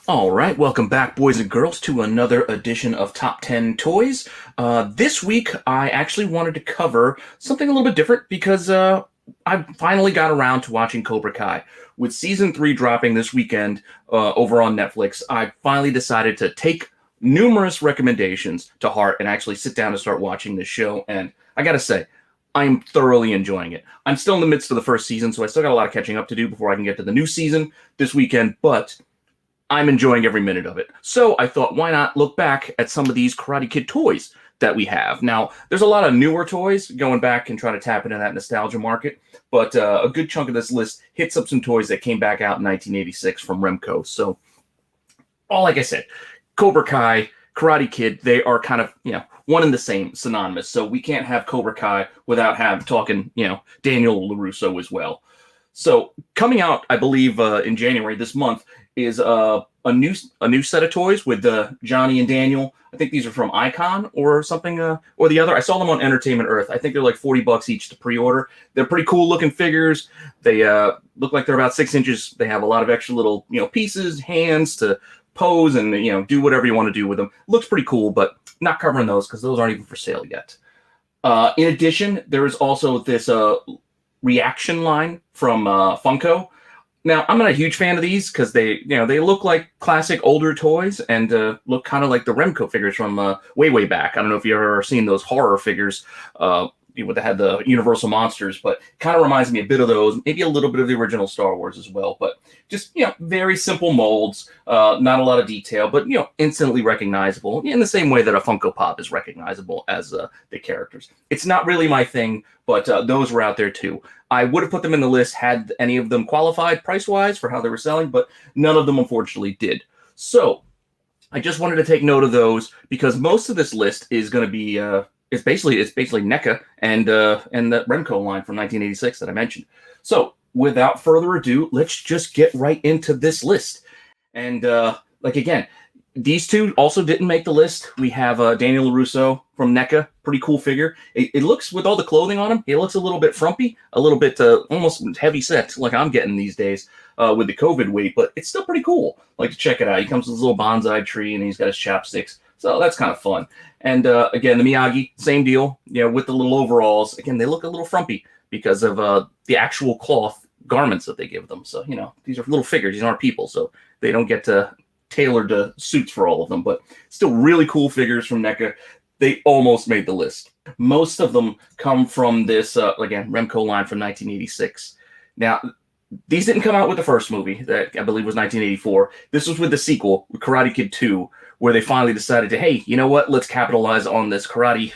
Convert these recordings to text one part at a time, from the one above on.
All right, welcome back, boys and girls, to another edition of Top 10 Toys. This week, I actually wanted to cover something a little bit different because I finally got around to watching Cobra Kai. With Season 3 dropping this weekend over on Netflix, I finally decided to take numerous recommendations to heart and actually sit down and start watching this show. And I gotta say, I'm thoroughly enjoying it. I'm still in the midst of the first season, so I still got a lot of catching up to do before I can get to the new season this weekend, but I'm enjoying every minute of it. So I thought, why not look back at some of these Karate Kid toys that we have? Now, there's a lot of newer toys going back and trying to tap into that nostalgia market, but a good chunk of this list hits up some toys that came back out in 1986 from Remco. So, all like I said, Cobra Kai, Karate Kid, they are kind of, one and the same, synonymous. So we can't have Cobra Kai without talking, Daniel LaRusso as well. So coming out, I believe, in January this month is a new set of toys with Johnny and Daniel. I think these are from Icon or something or the other. I saw them on Entertainment Earth. I think they're like $40 each to pre-order. They're pretty cool looking figures. They look like they're about 6 inches. They have a lot of extra little pieces, hands to pose and do whatever you want to do with them. Looks pretty cool, but not covering those because those aren't even for sale yet. In addition, there is also this reaction line from Funko. Now, I'm not a huge fan of these because they look like classic older toys and look kind of like the Remco figures from way back. I don't know if you've ever seen those horror figures that had the Universal monsters, but kind of reminds me a bit of those, maybe a little bit of the original Star Wars as well. But just very simple molds, not a lot of detail, but instantly recognizable in the same way that a Funko Pop is recognizable as the characters. It's not really my thing, but those were out there too. I would have put them in the list had any of them qualified price-wise for how they were selling, but none of them unfortunately did. So I just wanted to take note of those because most of this list is going to be it's basically NECA and the Remco line from 1986 that I mentioned. So without further ado, let's just get right into this list. And again, these two also didn't make the list. We have Daniel LaRusso from NECA, pretty cool figure. It looks, with all the clothing on him, it looks a little bit frumpy, a little bit almost heavy set like I'm getting these days with the COVID weight, but it's still pretty cool. Like to check it out. He comes with his little bonsai tree and he's got his chopsticks. So that's kind of fun. And again, the Miyagi, same deal, with the little overalls. Again, they look a little frumpy because of the actual cloth garments that they give them. So, these are little figures. These aren't people, so they don't get tailored suits for all of them. But still really cool figures from NECA. They almost made the list. Most of them come from this, again, Remco line from 1986. Now, these didn't come out with the first movie that I believe was 1984. This was with the sequel, Karate Kid 2, where they finally decided to, hey, you know what? Let's capitalize on this Karate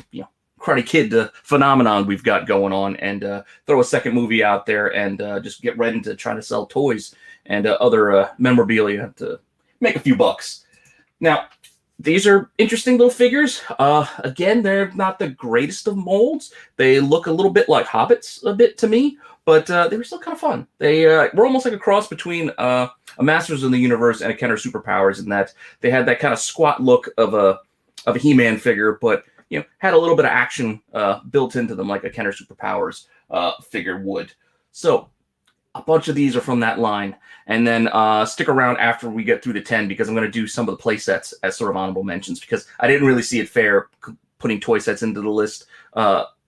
Kid phenomenon we've got going on and throw a second movie out there and just get right into trying to sell toys and other memorabilia to make a few bucks. Now, these are interesting little figures. Again, they're not the greatest of molds. They look a little bit like Hobbits a bit to me, but they were still kind of fun. They were almost like a cross between a Masters of the Universe and a Kenner Superpowers in that they had that kind of squat look of a He-Man figure, but had a little bit of action built into them like a Kenner Superpowers figure would. So a bunch of these are from that line. And then stick around after we get through the 10 because I'm going to do some of the play sets as sort of honorable mentions because I didn't really see it fair putting toy sets into the list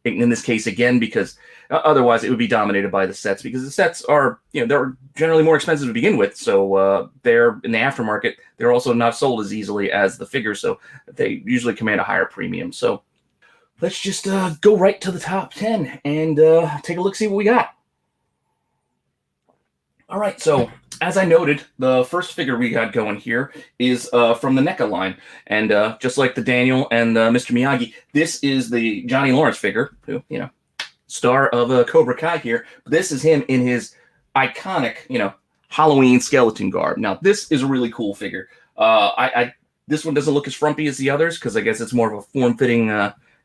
in this case again because otherwise it would be dominated by the sets because the sets are, they're generally more expensive to begin with. So they're in the aftermarket. They're also not sold as easily as the figures. So they usually command a higher premium. So let's just go right to the top 10 and take a look, see what we got. All right, so as I noted, the first figure we got going here is from the NECA line. And just like the Daniel and Mr. Miyagi, this is the Johnny Lawrence figure, who, star of Cobra Kai here. But this is him in his iconic, Halloween skeleton garb. Now, this is a really cool figure. This one doesn't look as frumpy as the others because I guess it's more of a form-fitting,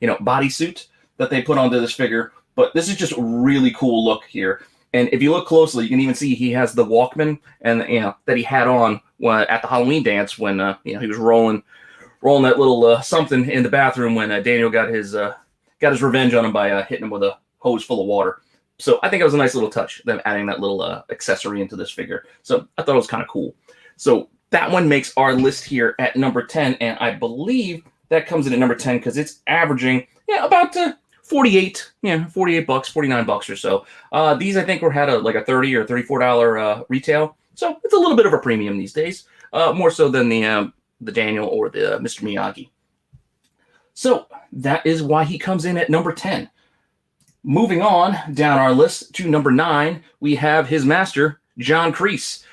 bodysuit that they put onto this figure. But this is just a really cool look here. And if you look closely, you can even see he has the Walkman and that he had on at the Halloween dance when he was rolling that little something in the bathroom when Daniel got his revenge on him by hitting him with a hose full of water. So I think it was a nice little touch, them adding that little accessory into this figure. So I thought it was kind of cool. So that one makes our list here at number 10, and I believe that comes in at number 10 because it's averaging about 48, $48, $49 or so. These I think had a $30 or $34 retail, so it's a little bit of a premium these days, more so than the Daniel or the Mr. Miyagi. So that is why he comes in at number 10. Moving on down our list to number 9, we have his master, John Kreese.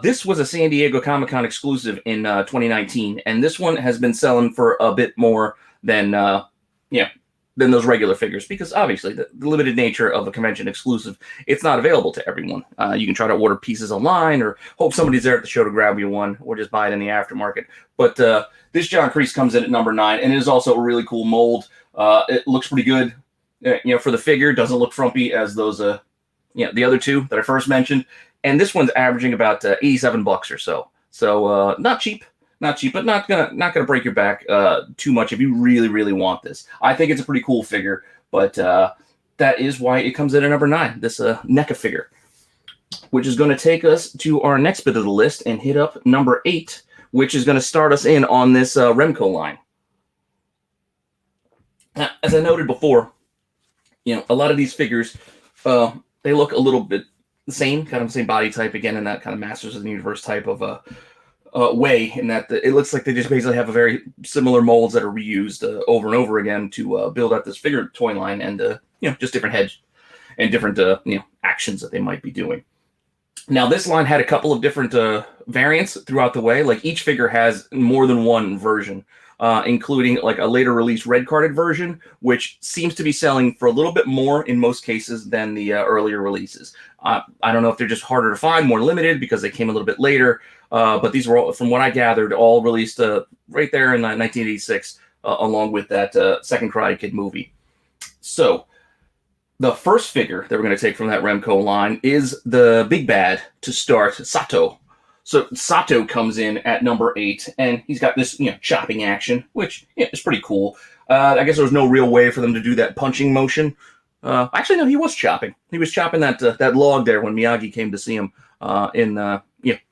This was a San Diego Comic-Con exclusive in 2019, and this one has been selling for a bit more than those regular figures, because obviously the limited nature of a convention exclusive, it's not available to everyone. You can try to order pieces online or hope somebody's there at the show to grab you one, or just buy it in the aftermarket. But this John Kreese comes in at number 9, and it is also a really cool mold. It looks pretty good. For the figure, doesn't look frumpy as those the other two that I first mentioned. And this one's averaging about $87 or so. So not cheap, but not gonna break your back too much if you really, really want this. I think it's a pretty cool figure, but that is why it comes in at number 9, this NECA figure, which is going to take us to our next bit of the list and hit up number 8, which is going to start us in on this Remco line. Now, as I noted before, a lot of these figures, they look a little bit the same, kind of the same body type, again, in that kind of Masters of the Universe type of way, in that it looks like they just basically have a very similar molds that are reused over and over again to build out this figure toy line, and just different heads and different actions that they might be doing. Now, this line had a couple of different variants throughout the way. Like, each figure has more than one version, including like a later release red carded version, which seems to be selling for a little bit more in most cases than the earlier releases. I don't know if they're just harder to find, more limited, because they came a little bit later. But these were, all, from what I gathered, all released right there in 1986, along with that second Karate Kid movie. So the first figure that we're going to take from that Remco line is the big bad to start, Sato. So Sato comes in at number 8, and he's got this chopping action, which is pretty cool. I guess there was no real way for them to do that punching motion. Actually, no, he was chopping. He was chopping that log there when Miyagi came to see him in the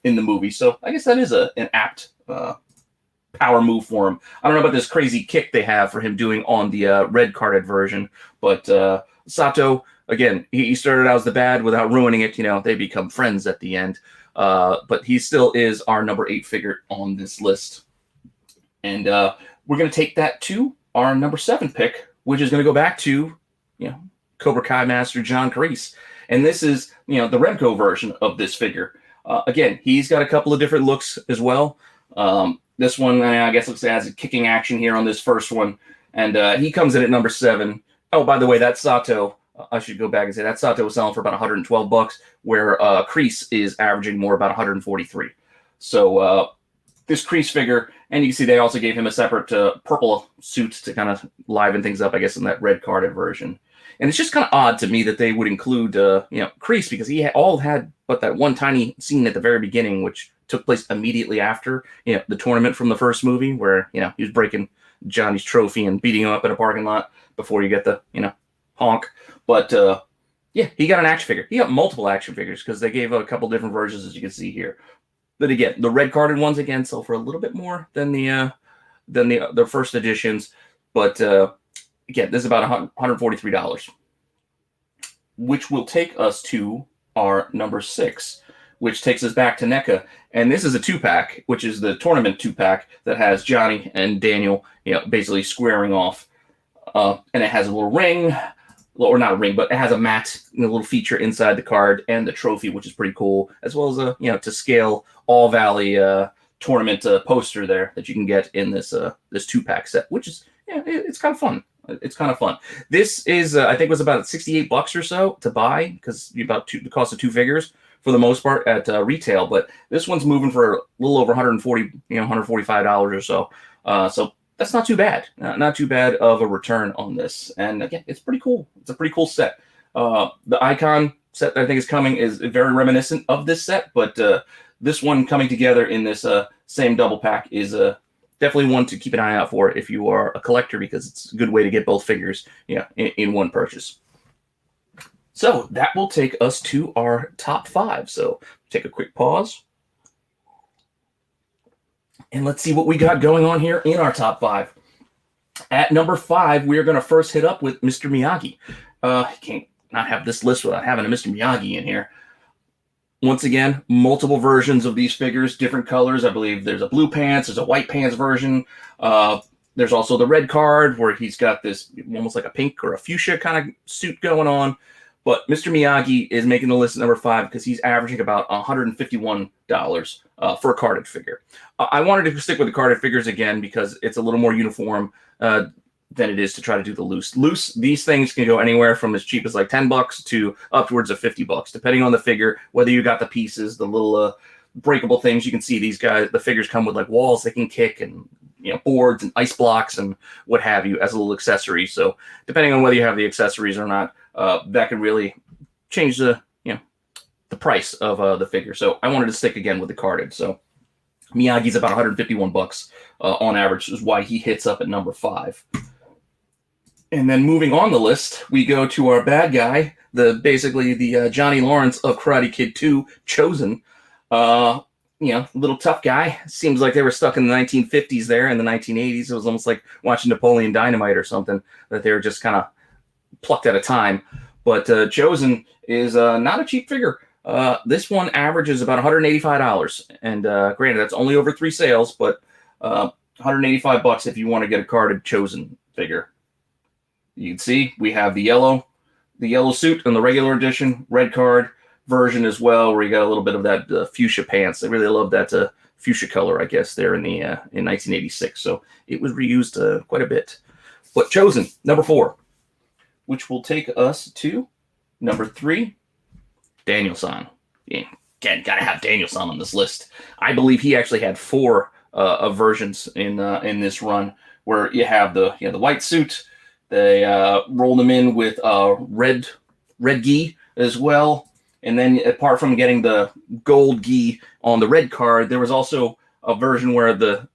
movie. So I guess that is an apt power move for him. I don't know about this crazy kick they have for him doing on the red carded version, but Sato, again, he started out as the bad without ruining it. They become friends at the end. But he still is our number 8 figure on this list. And we're going to take that to our number 7 pick, which is going to go back to, Cobra Kai Master John Kreese. And this is, the Remco version of this figure. Again, he's got a couple of different looks as well. This one, I guess, looks as a kicking action here on this first one. And he comes in at number 7. Oh, by the way, that's Sato. I should go back and say that Sato was selling for about $112, where Kreese is averaging more about $143. So this Kreese figure, and you can see they also gave him a separate purple suit to kind of liven things up, I guess, in that red carded version. And it's just kind of odd to me that they would include Kreese, because he had but that one tiny scene at the very beginning, which took place immediately after the tournament from the first movie, where he was breaking Johnny's trophy and beating him up in a parking lot before you get the honk. But he got an action figure. He got multiple action figures, because they gave a couple different versions, as you can see here. But again, the red carded ones again sell for a little bit more than the first editions. But again, this is about $143, which will take us to our number 6, which takes us back to NECA. And this is a 2-pack, which is the tournament 2-pack that has Johnny and Daniel, basically squaring off. And it has a little ring, or not a ring, but it has a mat, a little feature inside the card, and the trophy, which is pretty cool, as well as a to scale All Valley tournament poster there that you can get in this 2-pack set, which is it's kind of fun. It's kind of fun. This is I think was about $68 or so to buy, because the cost of 2 figures for the most part at retail, but this one's moving for a little over $145 or so. So that's not too bad. Not too bad of a return on this. And again, it's pretty cool. It's a pretty cool set. The Icon set that I think is coming is very reminiscent of this set, but this one coming together in this same double pack is definitely one to keep an eye out for if you are a collector, because it's a good way to get both figures in one purchase. So that will take us to our top 5. So take a quick pause. And let's see what we got going on here in our top 5. At number 5, we are going to first hit up with Mr. Miyagi. Can't not have this list without having a Mr. Miyagi in here. Once again, multiple versions of these figures, different colors. I believe there's a blue pants, there's a white pants version. There's also the red card where he's got this almost like a pink or a fuchsia kind of suit going on. But Mr. Miyagi is making the list at number 5 because he's averaging about $151 for a carded figure. I wanted to stick with the carded figures again because it's a little more uniform than it is to try to do the loose. Loose, these things can go anywhere from as cheap as like $10 to upwards of $50, depending on the figure, whether you got the pieces, the little breakable things. You can see these guys, the figures come with like walls they can kick and boards and ice blocks and what have you as a little accessory. So depending on whether you have the accessories or not, that can really change the the price of the figure. So I wanted to stick again with the carded. So Miyagi's about $151 on average, is why he hits up at number 5. And then moving on the list, we go to our bad guy, basically the Johnny Lawrence of Karate Kid 2, Chozen. Little tough guy. Seems like they were stuck in the 1950s there, in the 1980s. It was almost like watching Napoleon Dynamite or something, that they were just kind of plucked at a time. But Chozen is not a cheap figure. This one averages about $185. And granted, that's only over 3 sales, but $185 if you want to get a carded Chozen figure. You can see we have the yellow suit in the regular edition, red card version as well, where you got a little bit of that fuchsia pants. I really love that fuchsia color, I guess, there in 1986. So it was reused quite a bit. But Chozen, number 4, which will take us to number 3, Daniel-san. Yeah, again, gotta have Daniel-san on this list. I believe he actually had 4 versions in this run, where you have the white suit. They rolled them in with red gi as well. And then apart from getting the gold gi on the red card, there was also a version where the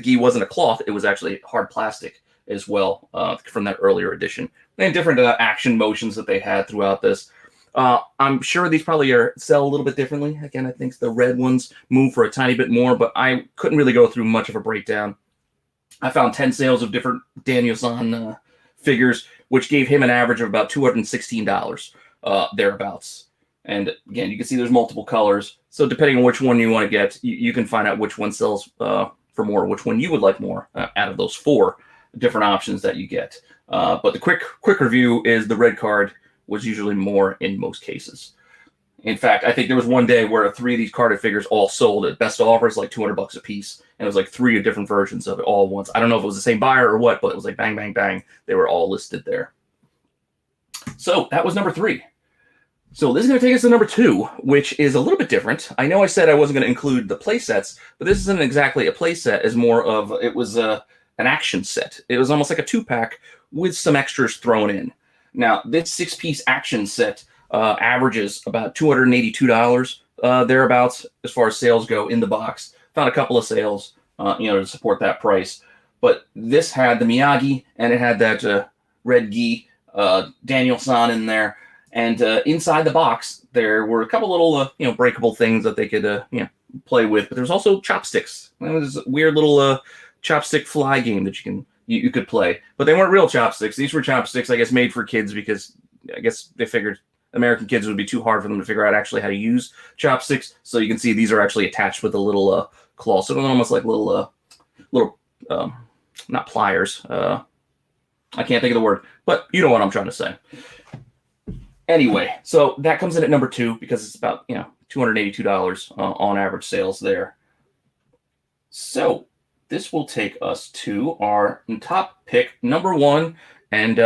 gi wasn't a cloth. It was actually hard plastic as well from that earlier edition. And different action motions that they had throughout this. I'm sure these probably sell a little bit differently. Again, I think the red ones move for a tiny bit more, but I couldn't really go through much of a breakdown. I found 10 sales of different Daniel-san figures, which gave him an average of about $216 thereabouts. And again, you can see there's multiple colors. So depending on which one you want to get, you can find out which one sells for more, which one you would like more out of those 4 different options that you get. But the quick review is the red card was usually more in most cases. In fact, I think there was one day where 3 of these carded figures all sold at best offers, like $200 a piece. And it was like 3 different versions of it all at once. I don't know if it was the same buyer or what, but it was like bang, bang, bang. They were all listed there. So that was number 3. So this is going to take us to number 2, which is a little bit different. I know I said I wasn't going to include the play sets, but this isn't exactly a play set. It's more of, it was an action set. It was almost like a 2-pack with some extras thrown in. Now, this 6-piece action set averages about $282 thereabouts as far as sales go in the box. Found a couple of sales, to support that price. But this had the Miyagi, and it had that red gi Daniel-san in there. And inside the box, there were a couple little, breakable things that they could, play with. But there was also chopsticks. It was a weird little chopstick fly game that you could play. But they weren't real chopsticks. These were chopsticks, I guess, made for kids because I guess they figured American kids would be too hard for them to figure out actually how to use chopsticks. So you can see these are actually attached with a little claw. So they're almost like little, not pliers. I can't think of the word, but you know what I'm trying to say. Anyway, so that comes in at number 2 because it's about, $282 on average sales there. So this will take us to our top pick, number 1, and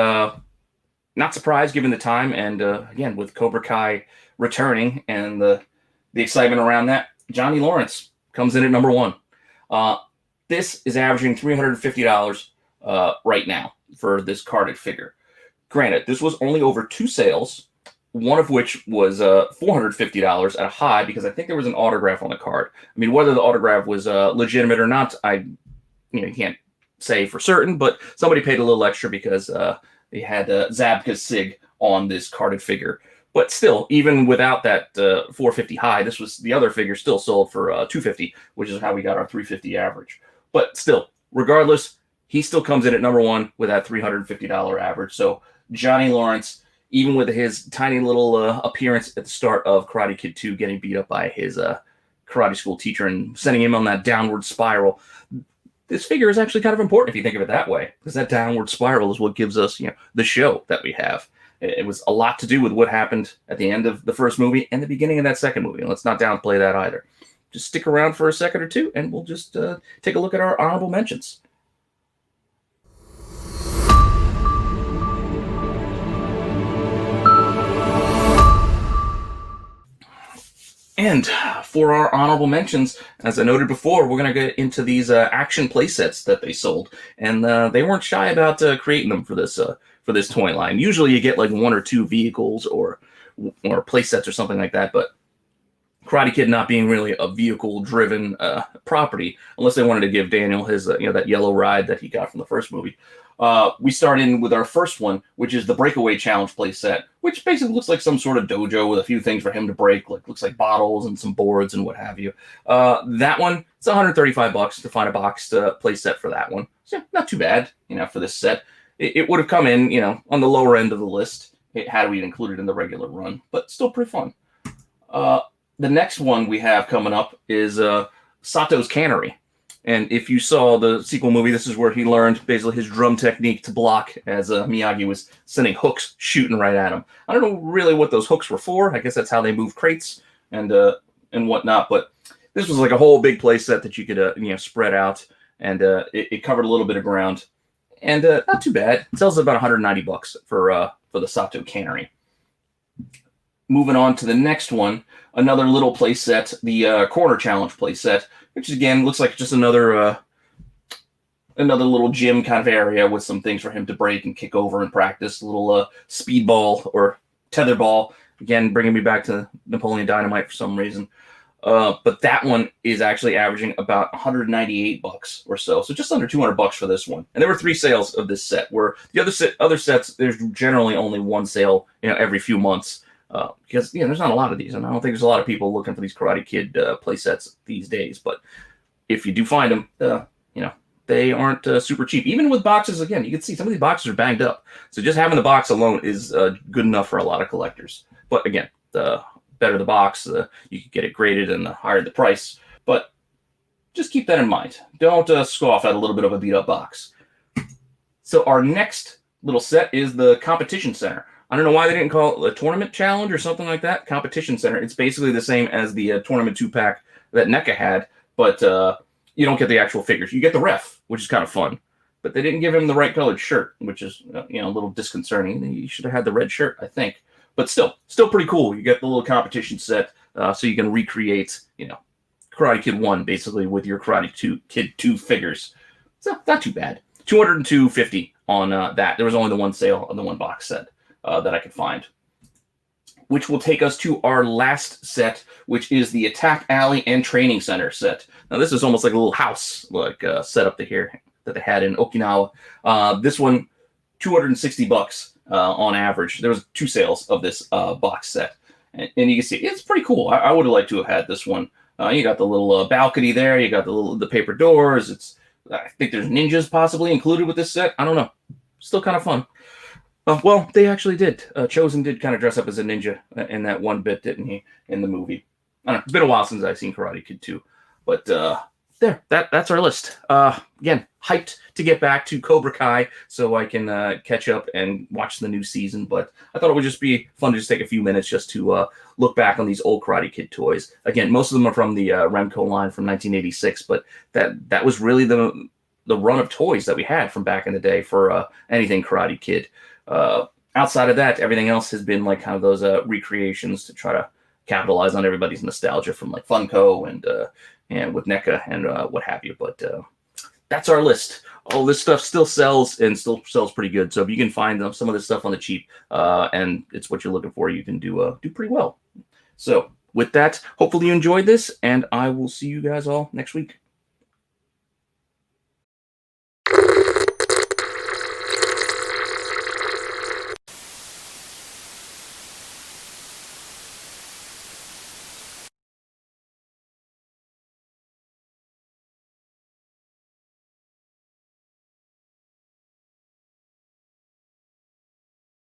not surprised given the time, and again, with Cobra Kai returning and the excitement around that, Johnny Lawrence comes in at number 1. This is averaging $350 right now for this carded figure. Granted, this was only over 2 sales, one of which was $450 at a high because I think there was an autograph on the card. I mean, whether the autograph was legitimate or not, you can't say for certain, but somebody paid a little extra because they had Zabka's Sig on this carded figure. But still, even without that 450 high, this was the other figure still sold for 250, which is how we got our 350 average. But still, regardless, he still comes in at number one with that $350 average. So Johnny Lawrence, even with his tiny little appearance at the start of Karate Kid 2, getting beat up by his karate school teacher and sending him on that downward spiral, this figure is actually kind of important if you think of it that way, because that downward spiral is what gives us, the show that we have. It was a lot to do with what happened at the end of the first movie and the beginning of that second movie. And let's not downplay that either. Just stick around for a second or two, and we'll just take a look at our honorable mentions. And for our honorable mentions, as I noted before, we're going to get into these action playsets that they sold. And they weren't shy about creating them for this toy line. Usually you get like one or two vehicles or playsets or something like that, but Karate Kid not being really a vehicle-driven property, unless they wanted to give Daniel his that yellow ride that he got from the first movie. We start in with our first one, which is the Breakaway Challenge playset, which basically looks like some sort of dojo with a few things for him to break, looks like bottles and some boards and what have you. That one, it's $135 to find a boxed playset for that one. So not too bad, for this set. It would have come in, on the lower end of the list had we included in the regular run, but still pretty fun. The next one we have coming up is Sato's Cannery. And if you saw the sequel movie, this is where he learned basically his drum technique to block as Miyagi was sending hooks shooting right at him. I don't know really what those hooks were for. I guess that's how they move crates and whatnot. But this was like a whole big play set that you could spread out, and it covered a little bit of ground, and not too bad. It sells about $190 for the Sato Cannery. Moving on to the next one, another little play set, the Corner Challenge play set, which again looks like just another little gym kind of area with some things for him to break and kick over and practice. A little speedball or tetherball. Again, bringing me back to Napoleon Dynamite for some reason. But that one is actually averaging about $198 or so. So just under $200 for this one. And there were 3 sales of this set, where the other sets, there's generally only one sale every few months. Because there's not a lot of these, and I don't think there's a lot of people looking for these Karate Kid play sets these days. But if you do find them, they aren't super cheap. Even with boxes, again, you can see some of these boxes are banged up. So just having the box alone is good enough for a lot of collectors. But again, the better the box, you can get it graded, and the higher the price. But just keep that in mind. Don't scoff at a little bit of a beat-up box. So our next little set is the Competition Center. I don't know why they didn't call it a tournament challenge or something like that. Competition Center. It's basically the same as the tournament 2-pack that NECA had, but you don't get the actual figures. You get the ref, which is kind of fun. But they didn't give him the right colored shirt, which is a little disconcerting. You should have had the red shirt, I think. But still pretty cool. You get the little competition set, so you can recreate, Karate Kid 1 basically with your Karate Kid 2 figures. So not too bad. $202.50 on that. There was only the one sale on the one box set that I could find. Which will take us to our last set, which is the Attack Alley and Training Center set. Now this is almost like a little house, set up to here that they had in Okinawa. This one, $260 on average. There was 2 sales of this box set, and you can see it's pretty cool. I would have liked to have had this one. You got the little balcony there. You got the paper doors. I think there's ninjas possibly included with this set. I don't know. Still kind of fun. Well, they actually did. Chozen did kind of dress up as a ninja in that one bit, didn't he, in the movie? I don't know. It's been a while since I've seen Karate Kid 2. But that's our list. Again, hyped to get back to Cobra Kai so I can catch up and watch the new season. But I thought it would just be fun to just take a few minutes just to look back on these old Karate Kid toys. Again, most of them are from the Remco line from 1986, but that was really the run of toys that we had from back in the day for anything Karate Kid. Outside of that, everything else has been like kind of those recreations to try to capitalize on everybody's nostalgia from like Funko and with NECA and what have you. But that's our list. All this stuff still sells and still sells pretty good. So if you can find some of this stuff on the cheap and it's what you're looking for, you can do pretty well. So with that, hopefully you enjoyed this, and I will see you guys all next week.